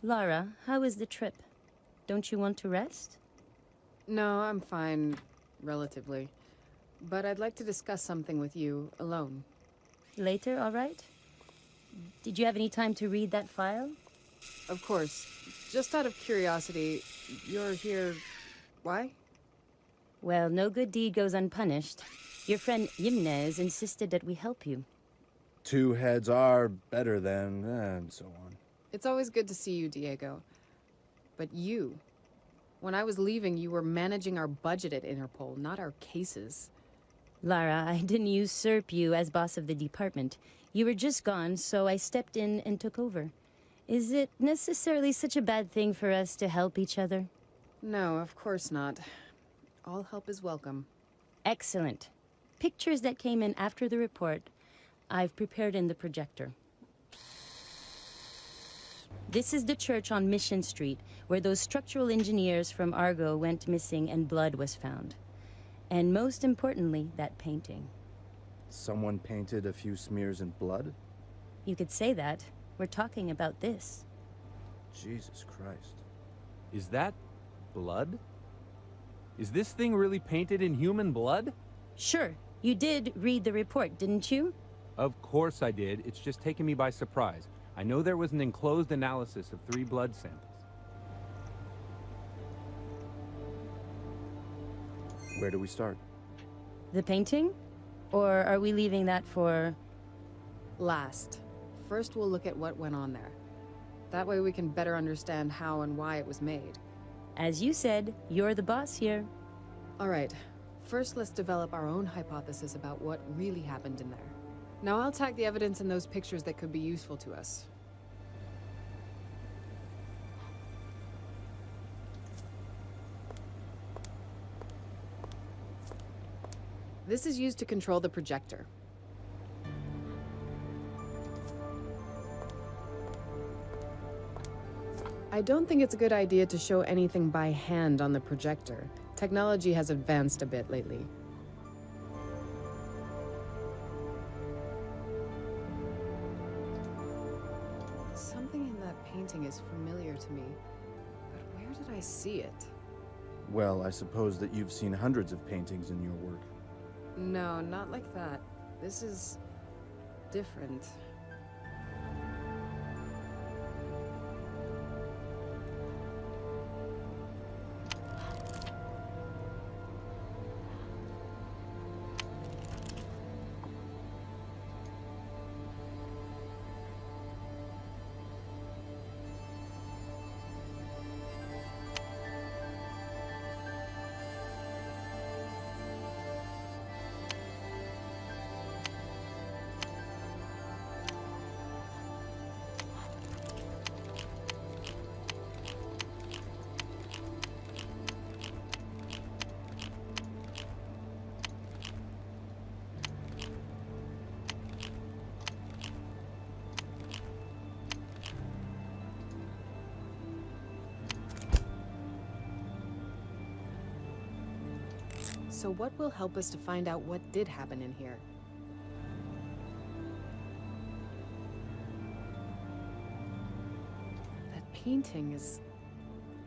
Lara, how was the trip? Don't you want to rest? No, I'm fine, relatively. But I'd like to discuss something with you, alone. Later, all right? Did you have any time to read that file? Of course. Just out of curiosity, you're here... why? Well, no good deed goes unpunished. Your friend Yimnez insisted that we help you. Two heads are better than, and so on. It's always good to see you, Diego. But you... When I was leaving, you were managing our budget at Interpol, not our cases. Lara, I didn't usurp you as boss of the department. You were just gone, so I stepped in and took over. Is it necessarily such a bad thing for us to help each other? No, of course not. All help is welcome. Excellent. Pictures that came in after the report, I've prepared in the projector. This is the church on Mission Street, where those structural engineers from Argo went missing and blood was found. And most importantly, that painting. Someone painted a few smears in blood? You could say that. We're talking about this. Jesus Christ. Is that blood? Is this thing really painted in human blood? Sure, you did read the report, didn't you? Of course I did. It's just taken me by surprise. I know there was an enclosed analysis of 3 blood samples. Where do we start? The painting? Or are we leaving that for... Last. First, we'll look at what went on there. That way we can better understand how and why it was made. As you said, you're the boss here. All right. First, let's develop our own hypothesis about what really happened in there. Now I'll tag the evidence in those pictures that could be useful to us. This is used to control the projector. I don't think it's a good idea to show anything by hand on the projector. Technology has advanced a bit lately. Something in that painting is familiar to me, but where did I see it? Well, I suppose that you've seen hundreds of paintings in your work. No, not like that. This is different. So what will help us to find out what did happen in here? That painting is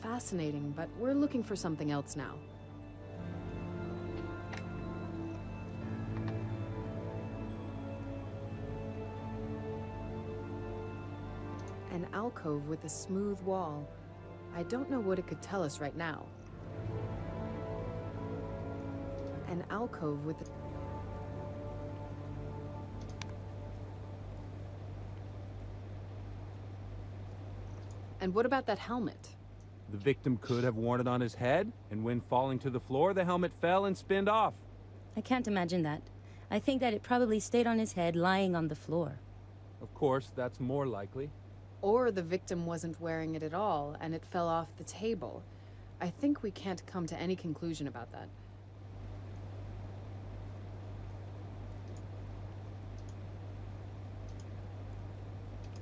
fascinating, but we're looking for something else now. An alcove with a smooth wall. I don't know what it could tell us right now. An alcove with a... And what about that helmet? The victim could have worn it on his head, and when falling to the floor, the helmet fell and spinned off. I can't imagine that. I think that it probably stayed on his head, lying on the floor. Of course, that's more likely. Or the victim wasn't wearing it at all, and it fell off the table. I think we can't come to any conclusion about that.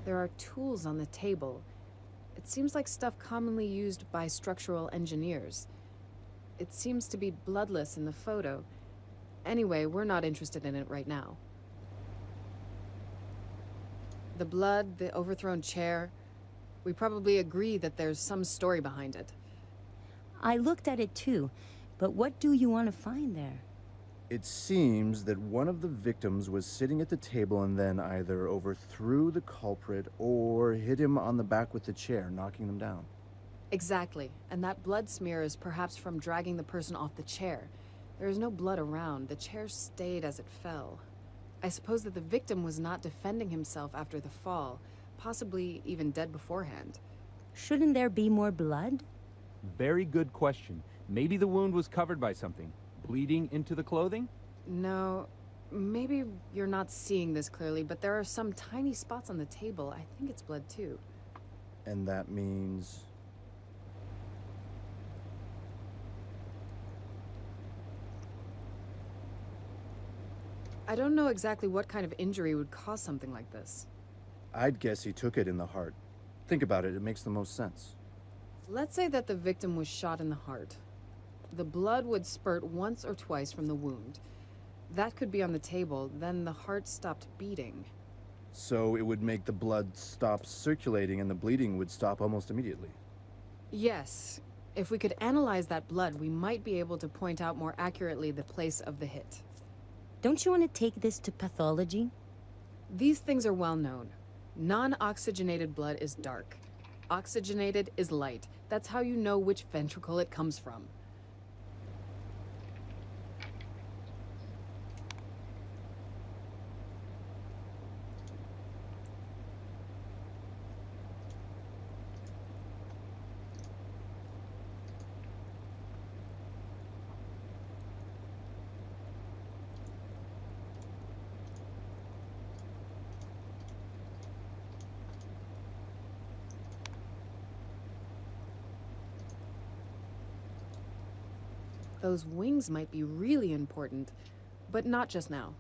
There are tools on the table. It seems like stuff commonly used by structural engineers. It seems to be bloodless in the photo. Anyway, we're not interested in it right now. The blood, the overthrown chair, We probably agree that there's some story behind it. I looked at it too, but what do you want to find there? It seems that one of the victims was sitting at the table and then either overthrew the culprit or hit him on the back with the chair, knocking them down. Exactly, and that blood smear is perhaps from dragging the person off the chair. There is no blood around. The chair stayed as it fell. I suppose that the victim was not defending himself after the fall, possibly even dead beforehand. Shouldn't there be more blood? Very good question. Maybe the wound was covered by something. Bleeding into the clothing? No, maybe you're not seeing this clearly, but there are some tiny spots on the table. I think it's blood too. And that means... I don't know exactly what kind of injury would cause something like this. I'd guess he took it in the heart. Think about it, it makes the most sense. Let's say that the victim was shot in the heart. The blood would spurt once or twice from the wound. That could be on the table, then the heart stopped beating. So it would make the blood stop circulating and the bleeding would stop almost immediately. Yes. If we could analyze that blood, we might be able to point out more accurately the place of the hit. Don't you want to take this to pathology? These things are well known. Non-oxygenated blood is dark. Oxygenated is light. That's how you know which ventricle it comes from. Those wings might be really important, but not just now.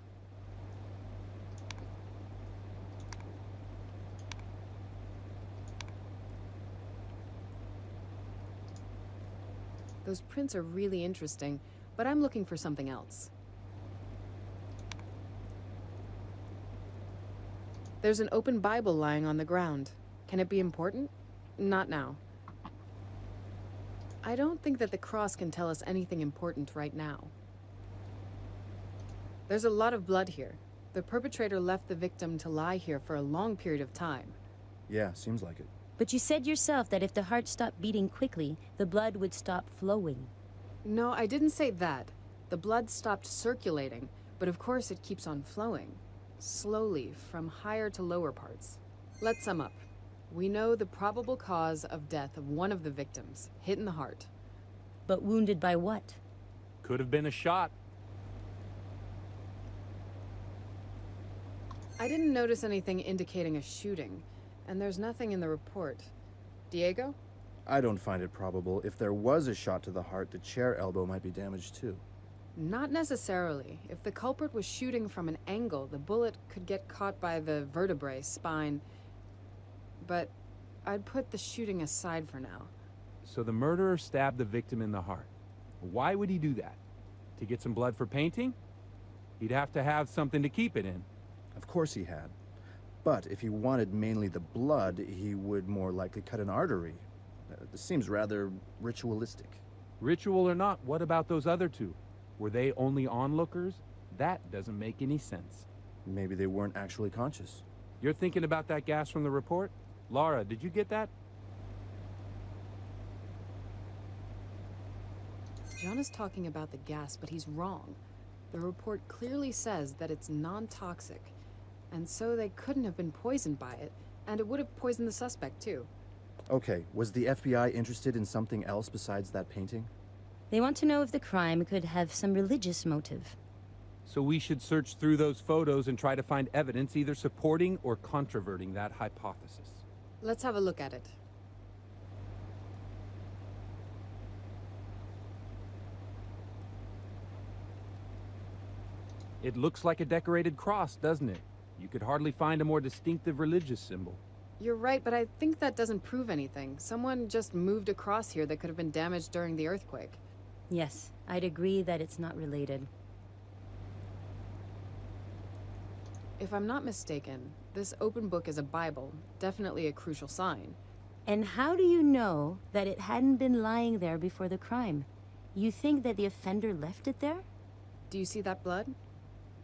Those prints are really interesting, but I'm looking for something else. There's an open Bible lying on the ground. Can it be important? Not now. I don't think that the cross can tell us anything important right now. There's a lot of blood here. The perpetrator left the victim to lie here for a long period of time. Yeah, seems like it. But you said yourself that if the heart stopped beating quickly, the blood would stop flowing. No, I didn't say that. The blood stopped circulating, but of course it keeps on flowing. Slowly, from higher to lower parts. Let's sum up. We know the probable cause of death of one of the victims, hit in the heart. But wounded by what? Could have been a shot. I didn't notice anything indicating a shooting, and there's nothing in the report. Diego? I don't find it probable. If there was a shot to the heart, the chair elbow might be damaged too. Not necessarily. If the culprit was shooting from an angle, the bullet could get caught by the vertebrae, spine. But I'd put the shooting aside for now. So the murderer stabbed the victim in the heart. Why would he do that? To get some blood for painting? He'd have to have something to keep it in. Of course he had. But if he wanted mainly the blood, he would more likely cut an artery. This seems rather ritualistic. Ritual or not, what about those other two? Were they only onlookers? That doesn't make any sense. Maybe they weren't actually conscious. You're thinking about that gas from the report? Laura, did you get that? John is talking about the gas, but he's wrong. The report clearly says that it's non-toxic, and so they couldn't have been poisoned by it, and it would have poisoned the suspect too. Okay, was the FBI interested in something else besides that painting? They want to know if the crime could have some religious motive. So we should search through those photos and try to find evidence either supporting or controverting that hypothesis. Let's have a look at it. It looks like a decorated cross, doesn't it? You could hardly find a more distinctive religious symbol. You're right, but I think that doesn't prove anything. Someone just moved a cross here that could have been damaged during the earthquake. Yes, I'd agree that it's not related. If I'm not mistaken, this open book is a Bible, definitely a crucial sign. And how do you know that it hadn't been lying there before the crime? You think that the offender left it there? Do you see that blood?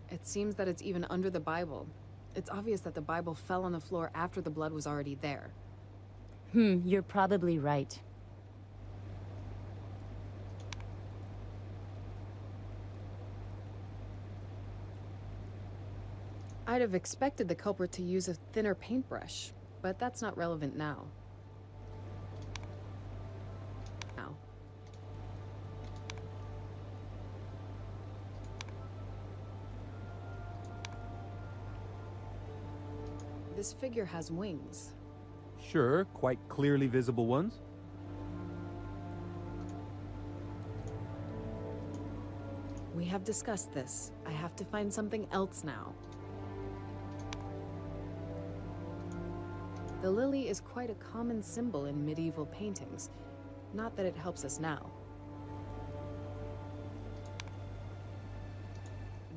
It seems that it's even under the Bible. It's obvious that the Bible fell on the floor after the blood was already there. You're probably right. I'd have expected the culprit to use a thinner paintbrush, but that's not relevant now. This figure has wings. Sure, quite clearly visible ones. We have discussed this. I have to find something else now. The lily is quite a common symbol in medieval paintings. Not that it helps us now.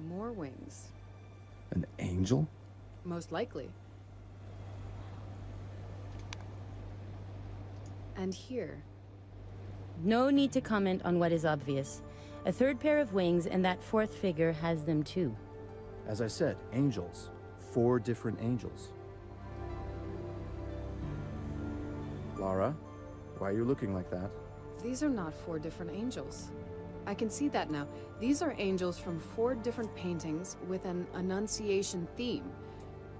More wings. An angel? Most likely. And here. No need to comment on what is obvious. A third pair of wings, and that fourth figure has them too. As I said, angels. 4 different angels. Lara, why are you looking like that? These are not 4 different angels. I can see that now. These are angels from 4 different paintings with an Annunciation theme.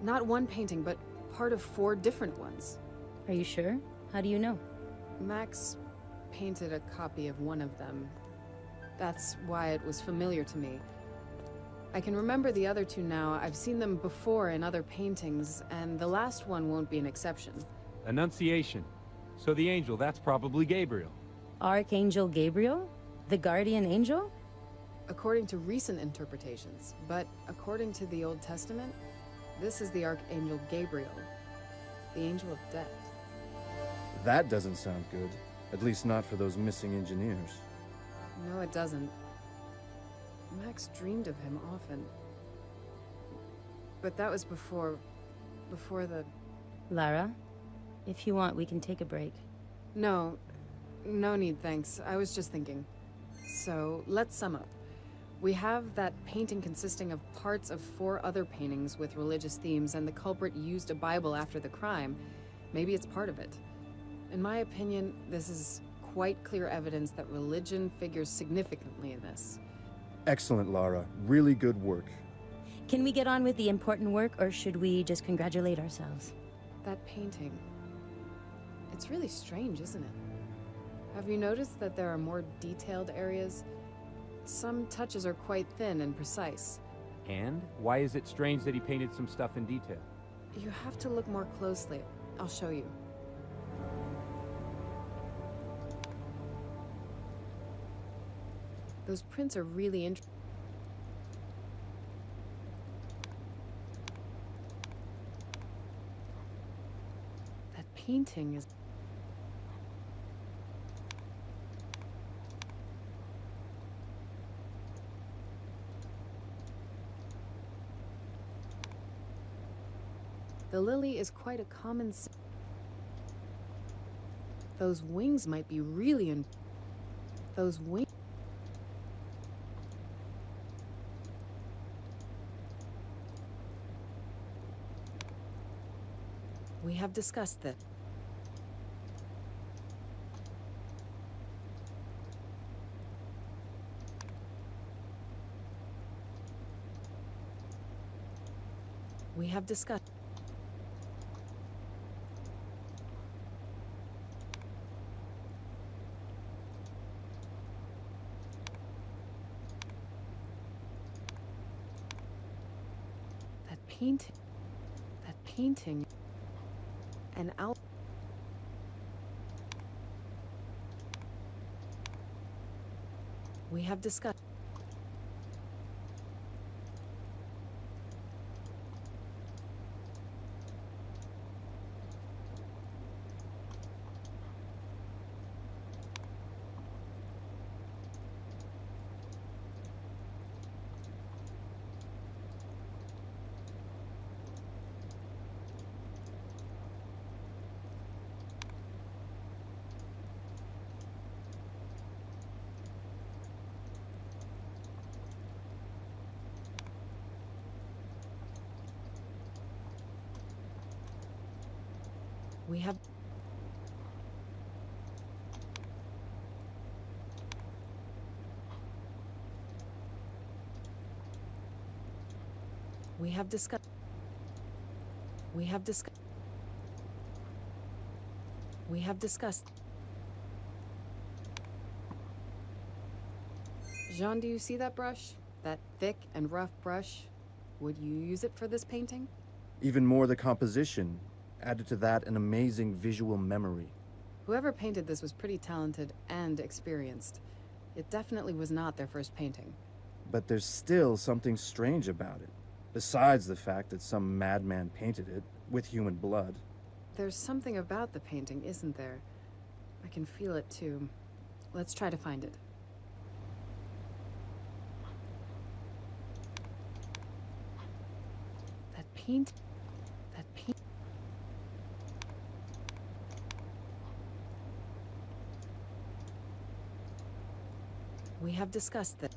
Not one painting, but part of 4 different ones. Are you sure? How do you know? Max painted a copy of one of them. That's why it was familiar to me. I can remember the other 2 now. I've seen them before in other paintings, and the last one won't be an exception. Annunciation. So the angel, that's probably Gabriel. Archangel Gabriel? The guardian angel? According to recent interpretations, but according to the Old Testament, this is the Archangel Gabriel, the angel of death. That doesn't sound good. At least not for those missing engineers. No, it doesn't. Max dreamed of him often. But that was before the... Lara, if you want, we can take a break. No need, thanks. I was just thinking. So, let's sum up. We have that painting consisting of parts of 4 other paintings with religious themes, and the culprit used a Bible after the crime. Maybe it's part of it. In my opinion, this is quite clear evidence that religion figures significantly in this. Excellent, Lara. Really good work. Can we get on with the important work, or should we just congratulate ourselves? That painting. It's really strange, isn't it? Have you noticed that there are more detailed areas? Some touches are quite thin and precise. And why is it strange that he painted some stuff in detail? You have to look more closely. I'll show you. Those prints are really interesting. That painting is... The lily is quite a common... Those wings might be really in... Those wings... We have discussed this. We have discussed. That painting, and out. We have discussed. We have... We have discussed... We have discussed... We have discussed... Jean, do you see that brush? That thick and rough brush? Would you use it for this painting? Even more the composition. Added to that an amazing visual memory. Whoever painted this was pretty talented and experienced. It definitely was not their first painting. But there's still something strange about it. Besides the fact that some madman painted it, with human blood. There's something about the painting, isn't there? I can feel it too. Let's try to find it. That paint... We have discussed that.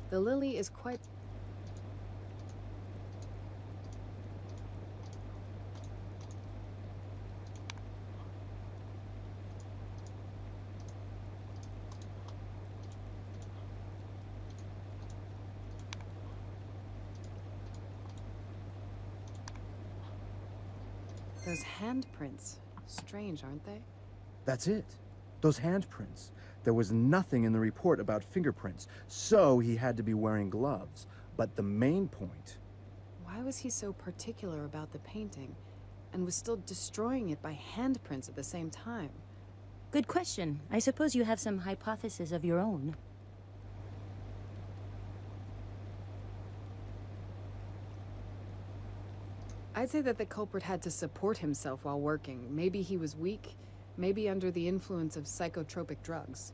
The lily is quite... Those handprints. Strange, aren't they? That's it. Those handprints. There was nothing in the report about fingerprints, so he had to be wearing gloves. But the main point... Why was he so particular about the painting, and was still destroying it by handprints at the same time? Good question. I suppose you have some hypothesis of your own. I'd say that the culprit had to support himself while working. Maybe he was weak, maybe under the influence of psychotropic drugs.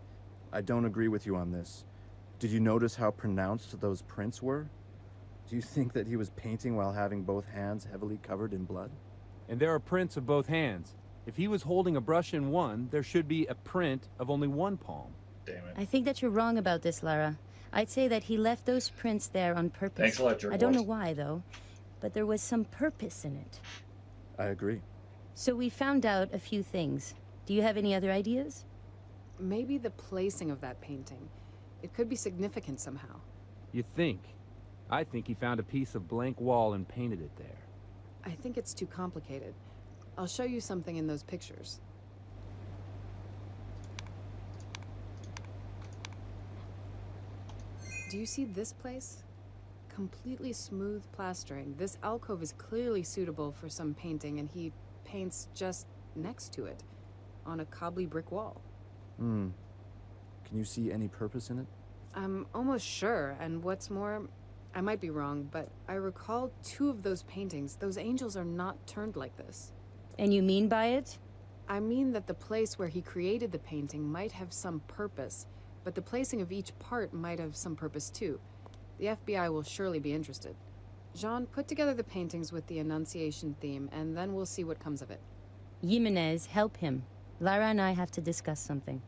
I don't agree with you on this. Did you notice how pronounced those prints were? Do you think that he was painting while having both hands heavily covered in blood? And there are prints of both hands. If he was holding a brush in one, there should be a print of only one palm. Damn it. I think that you're wrong about this, Lara. I'd say that he left those prints there on purpose. Thanks a lot, I don't know why, though, but there was some purpose in it. I agree. So we found out a few things. Do you have any other ideas? Maybe the placing of that painting. It could be significant somehow. You think? I think he found a piece of blank wall and painted it there. I think it's too complicated. I'll show you something in those pictures. Do you see this place? Completely smooth plastering. This alcove is clearly suitable for some painting, and he paints just next to it, on a cobbly brick wall. Can you see any purpose in it? I'm almost sure, and what's more, I might be wrong, but I recall two of those paintings. Those angels are not turned like this. And you mean by it? I mean that the place where he created the painting might have some purpose, but the placing of each part might have some purpose too. The FBI will surely be interested. Jean, put together the paintings with the Annunciation theme, and then we'll see what comes of it. Jimenez, help him. Lara and I have to discuss something.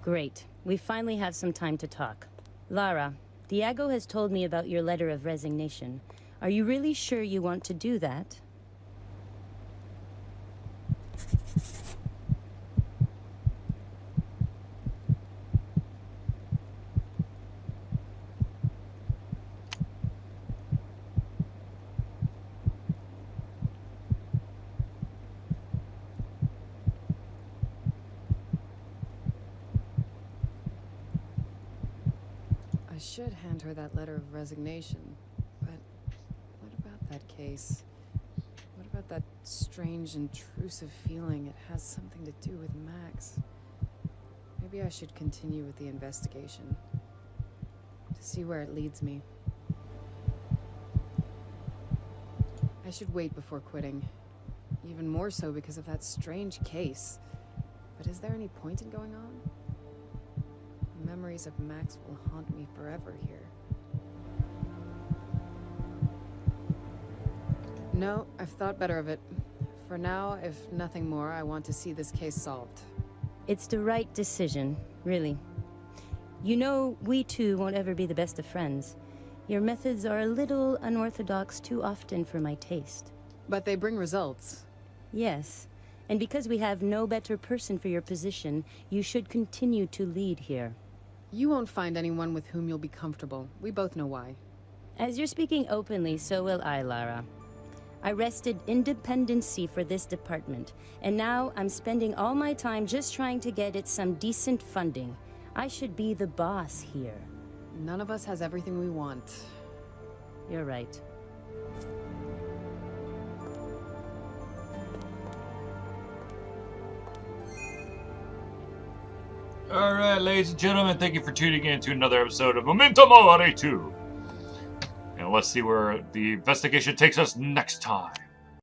Great. We finally have some time to talk. Lara, Diego has told me about your letter of resignation. Are you really sure you want to do that? I should hand her that letter of resignation, but what about that case? What about that strange, intrusive feeling it has something to do with Max? Maybe I should continue with the investigation, to see where it leads me. I should wait before quitting, even more so because of that strange case. But is there any point in going on? The memories of Max will haunt me forever here. No, I've thought better of it. For now, if nothing more, I want to see this case solved. It's the right decision, really. You know, we two won't ever be the best of friends. Your methods are a little unorthodox too often for my taste. But they bring results. Yes, and because we have no better person for your position, you should continue to lead here. You won't find anyone with whom you'll be comfortable. We both know why. As you're speaking openly, so will I, Lara. I wrested independency for this department, and now I'm spending all my time just trying to get it some decent funding. I should be the boss here. None of us has everything we want. You're right. All right, ladies and gentlemen, thank you for tuning in to another episode of Momento Mori 2. And let's see where the investigation takes us next time.